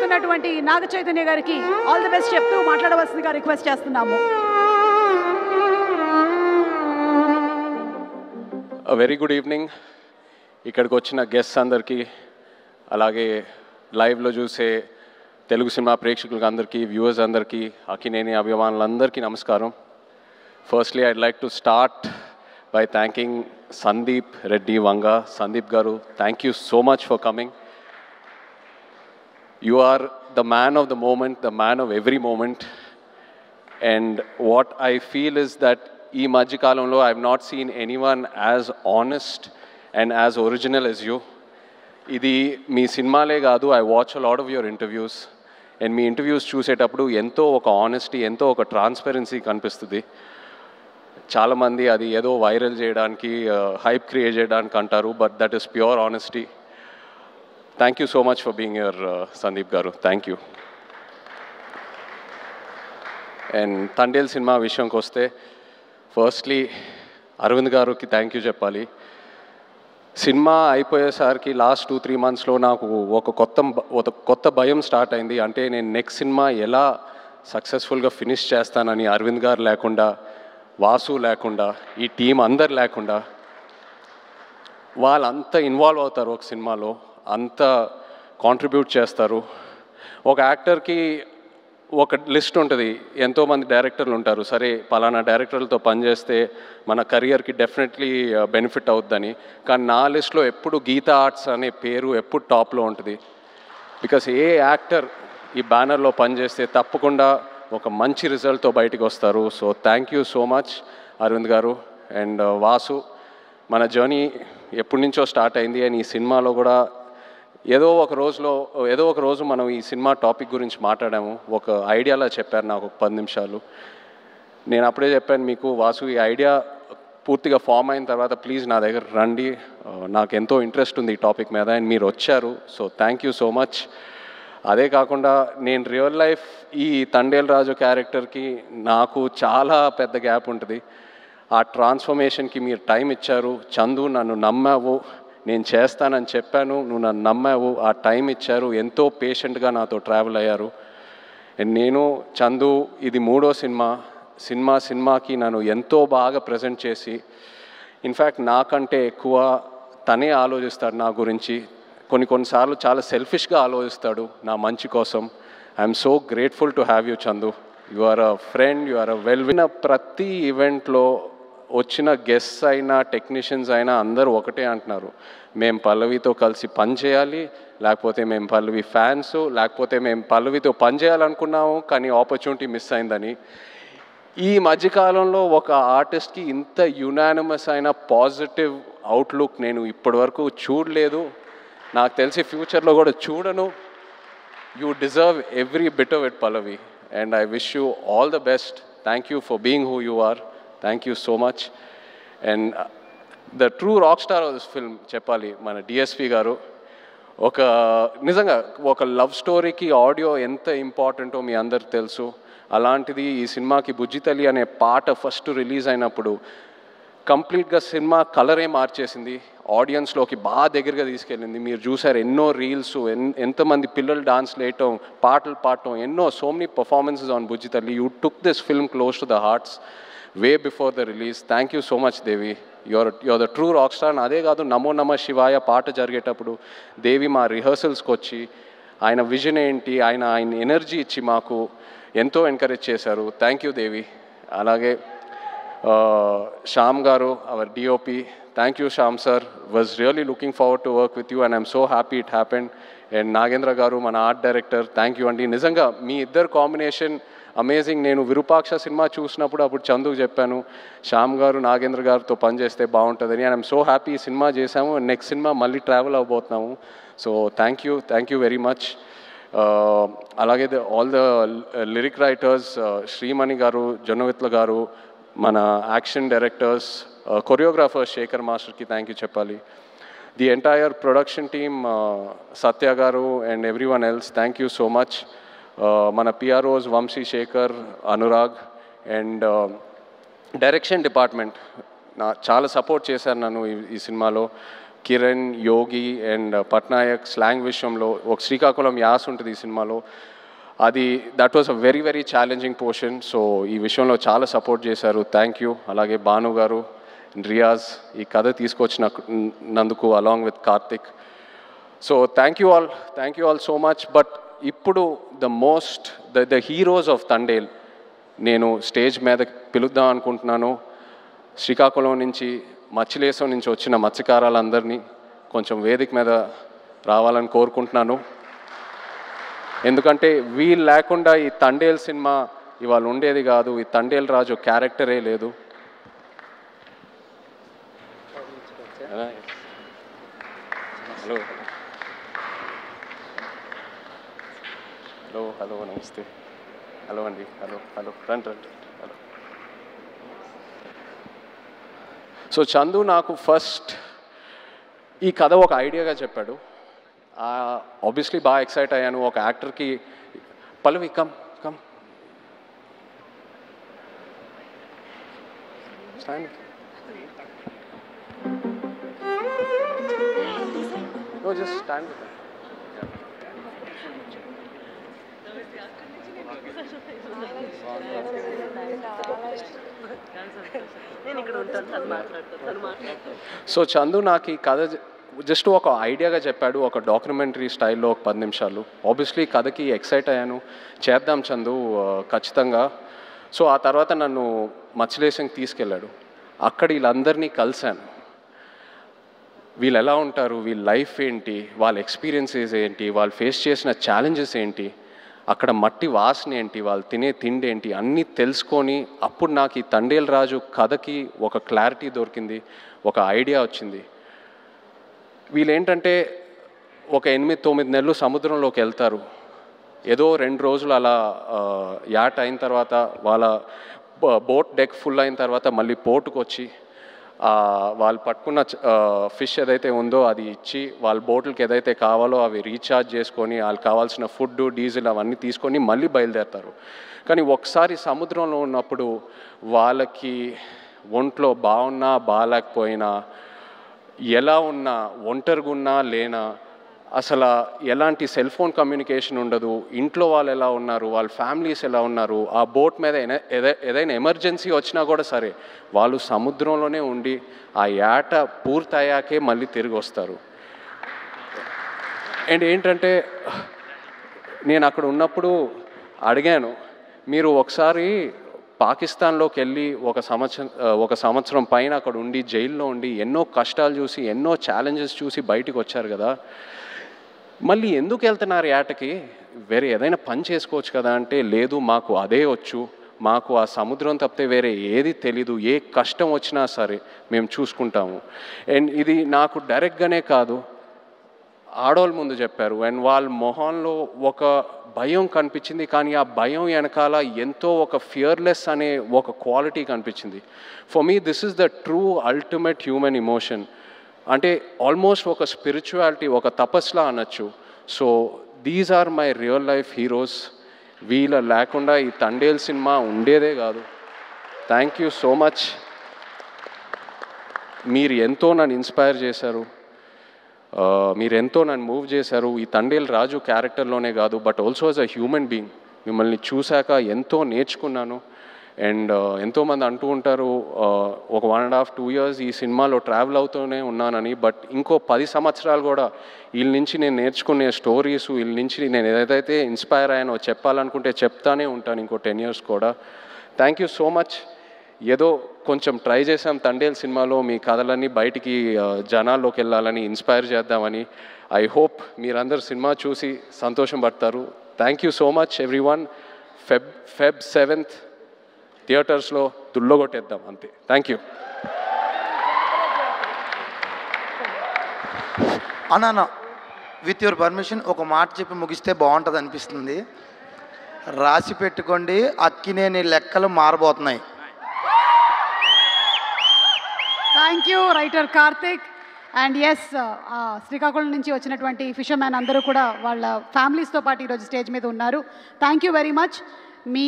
చేయబోతున్నటువంటి నాగ చైతన్య గారికి all the best చెప్తూ మాట్లాడవలసిందిగా రిక్వెస్ట్ చేస్తున్నాము. Very good evening. ఇక్కడికి వచ్చిన గెస్ట్స్ అందరికీ, అలాగే లైవ్లో చూసే తెలుగు సినిమా ప్రేక్షకులకు అందరికీ, వ్యూవర్స్ అందరికీ, అక్కినేని అభిమానులందరికీ నమస్కారం. Firstly I'd like to start by thanking Sandeep Reddy Vanga. Sandeep garu, thank you so much for coming. You are the man of the moment, the man of every moment. And what I feel is that ee madhya kalamlo I have not seen anyone as honest and as original as you. Idi mee cinemale gaadu, I watch a lot of your interviews, and mee interviews chusetappudu ento oka honesty, ento oka transparency kanipistudi. Chaala mandi adi edo viral cheyadaniki hype create cheyadaniki antaru, but that is pure honesty. Thank you so much for being here, Sandeep Garu. Thank you. And Tandel cinema vishayam koste, firstly Arvind Garu ki thank you cheppali. Cinema అయిపోయేసరికి last 2-3 మంత్స్లో నాకు ఒక కొత్త భయం start అయింది. అంటే నేను next cinema ఎలా సక్సెస్ఫుల్గా ఫినిష్ చేస్తానని. అరవింద్ గారు లేకుండా, వాసు లేకుండా, ఈ టీం అందరు లేకుండా, వాళ్ళంతా ఇన్వాల్వ్ అవుతారు ఒక సినిమాలో, అంత కాంట్రిబ్యూట్ చేస్తారు. ఒక యాక్టర్కి ఒక లిస్ట్ ఉంటుంది, ఎంతోమంది డైరెక్టర్లు ఉంటారు. సరే పలానా డైరెక్టర్లతో పనిచేస్తే మన కెరియర్కి డెఫినెట్లీ బెనిఫిట్ అవుద్దని. కానీ నా లిస్ట్లో ఎప్పుడు గీతా ఆర్ట్స్ అనే పేరు ఎప్పుడు టాప్లో ఉంటుంది. బికాస్ ఏ యాక్టర్ ఈ బ్యానర్లో పనిచేస్తే తప్పకుండా ఒక మంచి రిజల్ట్తో బయటికి వస్తారు. So thank you so much Aravind garu. And Vasu, మన జర్నీ ఎప్పటి నుంచో స్టార్ట్ అయింది. అండ్ ఈ సినిమాలో కూడా ఏదో ఒక రోజు మనం ఈ సినిమా టాపిక్ గురించి మాట్లాడాము. ఒక ఐడియాలా చెప్పారు నాకు ఒక 10 నిమిషాలు. నేను అప్పుడే చెప్పాను మీకు, వాసు ఈ ఐడియా పూర్తిగా ఫామ్ అయిన తర్వాత ప్లీజ్ నా దగ్గర రండి, నాకు ఎంతో ఇంట్రెస్ట్ ఉంది ఈ టాపిక్ మీద. అండ్ మీరు వచ్చారు. So thank you so much. అదే కాకుండా నేను రియల్ లైఫ్ ఈ తండేల్ రాజు క్యారెక్టర్కి నాకు చాలా పెద్ద గ్యాప్ ఉంటుంది. ఆ ట్రాన్స్ఫర్మేషన్కి మీరు టైం ఇచ్చారు. చందు, నన్ను నమ్మావు, నేను చేస్తానని చెప్పాను, నువ్వు నన్ను నమ్మావు, ఆ టైం ఇచ్చారు, ఎంతో పేషెంట్గా నాతో ట్రావెల్ అయ్యారు. నేను చందు ఇది 3వ సినిమాకి నన్ను ఎంతో బాగా ప్రజెంట్ చేసి, ఇన్ఫ్యాక్ట్ నాకంటే ఎక్కువ తనే ఆలోచిస్తాడు నా గురించి. కొన్నిసార్లు చాలా సెల్ఫిష్గా ఆలోచిస్తాడు నా మంచి కోసం. I'm so grateful to have you Chandu. You are a friend, you are a well win. ప్రతి ఈవెంట్లో వచ్చిన గెస్ట్స్ అయినా టెక్నీషియన్స్ అయినా అందరూ ఒకటే అంటున్నారు, మేము పల్లవితో కలిసి పని చేయాలి, లేకపోతే మేము పల్లవి ఫ్యాన్స్, లేకపోతే మేము పల్లవితో పని చేయాలనుకున్నాము కానీ ఆపర్చునిటీ మిస్ అయిందని. ఈ మధ్యకాలంలో ఒక ఆర్టిస్ట్కి ఇంత యునానిమస్ అయిన పాజిటివ్ అవుట్లుక్ నేను ఇప్పటివరకు చూడలేదు. నాకు తెలిసి ఫ్యూచర్లో కూడా చూడను. You deserve every bit of it Pallavi, and I wish you all the best. Thank you for being who you are. Thank you so much. And the true rock star of this film చెప్పాలి మన DSP గారు. నిజంగా ఒక love స్టోరీకి audio ఎంత ఇంపార్టెంటో మీ అందరికి తెలుసు. అలాంటిది ఈ సినిమాకి బుజ్జితల్లి అనే పాట ఫస్ట్ రిలీజ్ అయినప్పుడు కంప్లీట్గా సినిమా కలరే మార్చేసింది, ఆడియన్స్లోకి బాగా దగ్గరగా తీసుకెళ్ళింది. మీరు చూసారు ఎన్నో రీల్స్, ఎంతమంది పిల్లలు డాన్స్ వేయటం, పాటలు పాడటం, ఎన్నో so many performances on Bujjithalli. You took this film close to the hearts way before the release. Thank you so much Devi, your the true rock star. అదే కాదు, నమో నమ శివాయ పాట జరిగేటప్పుడు దేవి మా రిహర్సల్స్కి వచ్చి ఆయన విజన్ ఏంటి, ఆయన ఎనర్జీ ఇచ్చి మాకు ఎంతో ఎంకరేజ్ చేశారు. Thank you Devi. అలాగే Shyam garu, our DOP, thank you Shyam sir. Was really looking forward to work with you and I'm so happy it happened. And Nagendra garu, మన ఆర్ట్ డైరెక్టర్, థ్యాంక్ యూ అండి. నిజంగా మీ ఇద్దరు కాంబినేషన్ అమేజింగ్. నేను విరూపాక్ష సినిమా చూసినప్పుడు అప్పుడు చందుకు చెప్పాను, శ్యామ్ గారు నాగేంద్ర గారితో పనిచేస్తే బాగుంటుందని. అండ్ ఐఎమ్ సో హ్యాపీ ఈ సినిమా చేశాము. నెక్స్ట్ సినిమా మళ్ళీ ట్రావెల్ అవ్వబోతున్నాము. So thank you very much. అలాగే all the lyric writers, Srimani garu, Jonnavithula garu, మన యాక్షన్ డైరెక్టర్స్, కొరియోగ్రాఫర్ శేఖర్ మాస్టర్కి థ్యాంక్ యూ చెప్పాలి. The entire production team, Satya garu and everyone else, thank you so much. మన PROs Vamsi, Sekhar, Anurag and direction department చాలా support చేశారు నన్ను ఈ సినిమాలో. కిరణ్, యోగి అండ్ పట్నాయక్ స్లాంగ్ విషయంలో ఒక శ్రీకాకుళం యాస ఉంటుంది ఈ సినిమాలో. అది that was a very very challenging portion. So ఈ విషయంలో చాలా సపోర్ట్ చేశారు. Thank you. అలాగే భాను గారు, రియాజ్ ఈ కథ తీసుకొచ్చినందుకు along with Karthik. So thank you all so much. But ఇప్పుడు ద హీరోస్ ఆఫ్ తండేల్ నేను స్టేజ్ మీద పిలుద్దాం అనుకుంటున్నాను. శ్రీకాకుళం నుంచి, మత్స్యలేశం నుంచి వచ్చిన మత్స్యకారులందరినీ కొంచెం వేదిక మీద రావాలని కోరుకుంటున్నాను. ఎందుకంటే వీళ్ళు లేకుండా ఈ తండేల్ సినిమా ఇవాళ ఉండేది కాదు. ఈ తండేల్ రాజు క్యారెక్టరే లేదు. హలో హలో హలో నమస్తే. హలో అండి. హలో హలో రండి రండి. హలో. సో చందు నాకు ఫస్ట్ ఈ కథ ఒక ఐడియాగా చెప్పాడు. ఆబ్వియస్లీ బాగా ఎక్సైట్ అయ్యాను. ఒక యాక్టర్కి Pallavi come come stand. No, just stand with them. So Chandu నాకు ఈ కథ జస్ట్ ఒక ఐడియాగా చెప్పాడు. ఒక డాక్యుమెంటరీ స్టైల్లో ఒక 10 నిమిషాలు. ఆబ్వియస్లీ కథకి ఎక్సైట్ అయ్యాను. చేద్దాం చందు ఖచ్చితంగా. సో ఆ తర్వాత నన్ను మత్స్యలేశంకి తీసుకెళ్ళాడు. అక్కడ వీళ్ళందరినీ కలిశాను. వీళ్ళు ఎలా ఉంటారు, వీళ్ళ లైఫ్ ఏంటి, వాళ్ళ ఎక్స్పీరియన్సెస్ ఏంటి, వాళ్ళు ఫేస్ చేసిన ఛాలెంజెస్ ఏంటి, అక్కడ మట్టి వాసన ఏంటి, వాళ్ళు తినే తిండి ఏంటి, అన్నీ తెలుసుకొని అప్పుడు నాకు ఈ తండేల్ రాజు కథకి ఒక క్లారిటీ దొరికింది, ఒక ఐడియా వచ్చింది. వీళ్ళేంటంటే ఒక 8-9 నెలలు సముద్రంలోకి వెళ్తారు. ఏదో 2 రోజులు అలా యాట్ అయిన తర్వాత వాళ్ళ బోట్ డెక్ ఫుల్ అయిన తర్వాత మళ్ళీ పోర్టుకు వచ్చి వాళ్ళు పట్టుకున్న ఫిష్ ఏదైతే ఉందో అది ఇచ్చి వాళ్ళ బోట్లకి ఏదైతే కావాలో అవి రీఛార్జ్ చేసుకొని వాళ్ళకి కావాల్సిన ఫుడ్, డీజిల్ అవన్నీ తీసుకొని మళ్ళీ బయలుదేరుతారు. కానీ ఒకసారి సముద్రంలో ఉన్నప్పుడు వాళ్ళకి ఒంట్లో బాగున్నా బాగాలేకపోయినా, ఎలా ఉన్నా, ఒంటరిగా ఉన్నా లేనా, అసలు ఎలాంటి సెల్ ఫోన్ కమ్యూనికేషన్ ఉండదు. ఇంట్లో వాళ్ళు ఎలా ఉన్నారు, వాళ్ళ ఫ్యామిలీస్ ఎలా ఉన్నారు, ఆ బోట్ మీద ఏదైనా ఎమర్జెన్సీ వచ్చినా కూడా సరే వాళ్ళు సముద్రంలోనే ఉండి ఆ యాట పూర్తయ్యాకే మళ్ళీ తిరిగి వస్తారు. అండ్ ఏంటంటే నేను అక్కడ ఉన్నప్పుడు అడిగాను, మీరు ఒకసారి పాకిస్తాన్లోకి వెళ్ళి ఒక సంవత్సరం పైన అక్కడ ఉండి జైల్లో ఉండి ఎన్నో కష్టాలు చూసి ఎన్నో ఛాలెంజెస్ చూసి బయటికి వచ్చారు కదా, మళ్ళీ ఎందుకు వెళ్తున్నారు యాటకి, వేరే ఏదైనా పని చేసుకోవచ్చు కదా అంటే, లేదు మాకు అదే వచ్చు, మాకు ఆ సముద్రం తప్పితే వేరే ఏది తెలీదు, ఏ కష్టం వచ్చినా సరే మేము చూసుకుంటాము. అండ్ ఇది నాకు డైరెక్ట్గానే కాదు, ఆడవాళ్ళ ముందు చెప్పారు. అండ్ వాళ్ళ మొహంలో ఒక భయం కనిపించింది. కానీ ఆ భయం వెనకాల ఎంతో ఒక ఫియర్లెస్ అనే ఒక క్వాలిటీ కనిపించింది. For me this is the true ultimate human emotion. అంటే ఆల్మోస్ట్ ఒక స్పిరిచువాలిటీ, ఒక తపస్లా అనొచ్చు. So these are my real life heroes. వీళ్ళ లేకుండా ఈ తండేల్ సినిమా ఉండేదే కాదు. Thank you so much. మీరు ఎంతో నన్ను ఇన్స్పైర్ చేశారు, మీరు ఎంతో నన్ను మూవ్ చేశారు. ఈ తండేల్ రాజు క్యారెక్టర్లోనే కాదు, but also as a human being మిమ్మల్ని చూశాక ఎంతో నేర్చుకున్నాను. అండ్ ఎంతోమంది అంటూ ఉంటారు ఒక 1.5-2 years ఈ సినిమాలో ట్రావెల్ అవుతూనే ఉన్నానని. బట్ ఇంకో 10 సంవత్సరాలు కూడా వీళ్ళ నుంచి నేను నేర్చుకునే స్టోరీస్, వీళ్ళ నుంచి నేను ఏదైతే ఇన్స్పైర్ అయ్యానో చెప్పాలనుకుంటే చెప్తానే ఉంటాను ఇంకో 10 years కూడా. Thank you so much. ఏదో కొంచెం ట్రై చేసాం తండేల్ సినిమాలో మీ కథలన్నీ బయటికి జనాల్లోకి వెళ్ళాలని, ఇన్స్పైర్ చేద్దామని. ఐ హోప్ మీరందరూ సినిమా చూసి సంతోషం పడతారు. Thank you so much everyone. Feb 7th థియేటర్స్లో దుల్లగొట్టేద్దాం అంతే. Thank you. అన్న విత్ యువర్ పర్మిషన్ ఒక మాట చెప్పి ముగిస్తే బాగుంటుంది అనిపిస్తుంది. రాసి పెట్టుకోండి, అక్కినేని లెక్కలు మారబోతున్నాయి. Thank you writer Karthik. And yes, Srikakulam నుంచి వచ్చినటువంటి ఫిషర్మ్యాన్ అందరూ కూడా వాళ్ళ ఫ్యామిలీస్తో పాటు ఈరోజు స్టేజ్ మీద ఉన్నారు. Thank you very much. Me